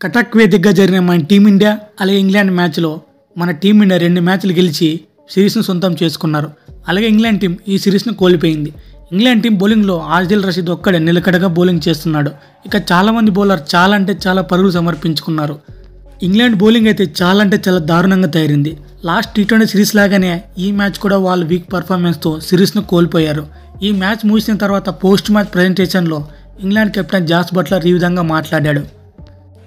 కటక్ వేదికగా జరిగిన మన టీమిండియా అలాగే ఇంగ్లాండ్ మ్యాచ్లో మన టీమిండియా 2 మ్యాచ్లు గెలిచి సిరీస్ను సొంతం చేసుకున్నారు. అలాగే ఇంగ్లాండ్ టీం ఈ సిరీస్ను కోల్పోయింది. ఇంగ్లాండ్ టీం బౌలింగ్లో ఆదిల్ రషీద్ ఒక్కడే నిలకడగా బౌలింగ్ చేస్తున్నాడు. ఇక చాలామంది బౌలర్ చాలా పరుగులు సమర్పించుకున్నారు. ఇంగ్లాండ్ బౌలింగ్ అయితే చాలా దారుణంగా తయారైంది. లాస్ట్ టీ20 సిరీస్ లాగానే ఈ మ్యాచ్ కూడా వాళ్ళు వీక్ పర్ఫార్మెన్స్తో సిరీస్ను కోల్పోయారు. ఈ మ్యాచ్ ముగిసిన తర్వాత పోస్ట్ మ్యాచ్ ప్రజెంటేషన్లో ఇంగ్లాండ్ కెప్టెన్ జాస్ బట్లర్ ఈ విధంగా మాట్లాడాడు.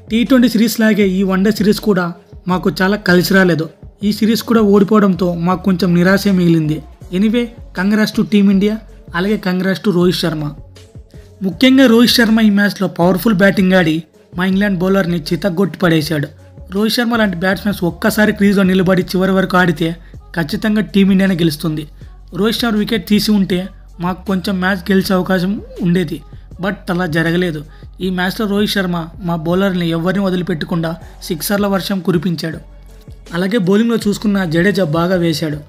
టీ20 సిరీస్ లాగే ఈ వన్డే సిరీస్ కూడా మాకు చాలా కలిసి రాలేదు. ఈ సిరీస్ కూడా ఓడిపోవడంతో మాకు కొంచెం నిరాశ మిగిలింది. ఎనీవే, కంగ్రాట్స్ టు టీమిండియా, అలాగే కంగ్రాట్స్ టు రోహిత్ శర్మ. ముఖ్యంగా రోహిత్ శర్మ ఈ మ్యాచ్లో పవర్ఫుల్ బ్యాటింగ్ ఆడి మా ఇంగ్లాండ్ బౌలర్ని చితగ్గొట్టి పడేశాడు. రోహిత్ శర్మ లాంటి బ్యాట్స్మెన్స్ ఒక్కసారి క్రీజ్లో నిలబడి చివరి వరకు ఆడితే ఖచ్చితంగా టీమిండియానే గెలుస్తుంది. రోహిత్ శర్మ వికెట్ తీసి ఉంటే మాకు కొంచెం మ్యాచ్ గెలిచే అవకాశం ఉండేది. బట్ అలా జరగలేదు. ఈ మ్యాచ్లో రోహిత్ శర్మ మా బౌలర్ని ఎవరిని వదిలిపెట్టకుండా సిక్సర్ల వర్షం కురిపించాడు. అలాగే బౌలింగ్లో చూసుకున్న జడేజా బాగా వేశాడు.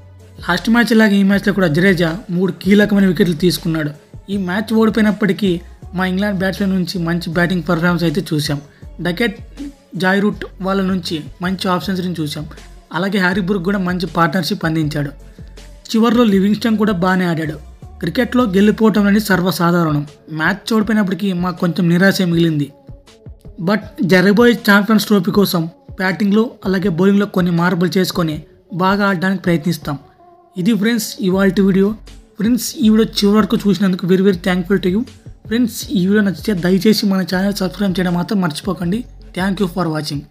లాస్ట్ మ్యాచ్ లాగా ఈ మ్యాచ్లో కూడా జడేజా 3 కీలకమైన వికెట్లు తీసుకున్నాడు. ఈ మ్యాచ్ ఓడిపోయినప్పటికీ మా ఇంగ్లాండ్ బ్యాట్స్మెన్ నుంచి మంచి బ్యాటింగ్ పర్ఫార్మెన్స్ అయితే చూసాం. డకెట్, జాయ్ రూట్ వాళ్ళ నుంచి మంచి ఆఫ్ సెంచరీని చూసాం. అలాగే హ్యారీ బ్రూక్ కూడా మంచి పార్ట్నర్షిప్ అందించాడు. చివరిలో లివింగ్స్టన్ కూడా బాగానే ఆడాడు. క్రికెట్లో గెలిపోవటం అనేది సర్వసాధారణం. మ్యాచ్ ఓడిపోయినప్పటికీ మాకు కొంచెం నిరాశ మిగిలింది. బట్ జరగబోయే ఛాంపియన్స్ ట్రోఫీ కోసం బ్యాటింగ్లో అలాగే బౌలింగ్లో కొన్ని మార్పులు చేసుకొని బాగా ఆడడానికి ప్రయత్నిస్తాం. ఇది ఫ్రెండ్స్ ఇవాల్టి వీడియో. ఫ్రెండ్స్, ఈ వీడియో చివరి వరకు చూసినందుకు very thankful to you. Friends, ఈ వీడియో నచ్చితే దయచేసి మన ఛానల్ సబ్స్క్రైబ్ చేయడం మాత్రం మర్చిపోకండి. Thank you for watching.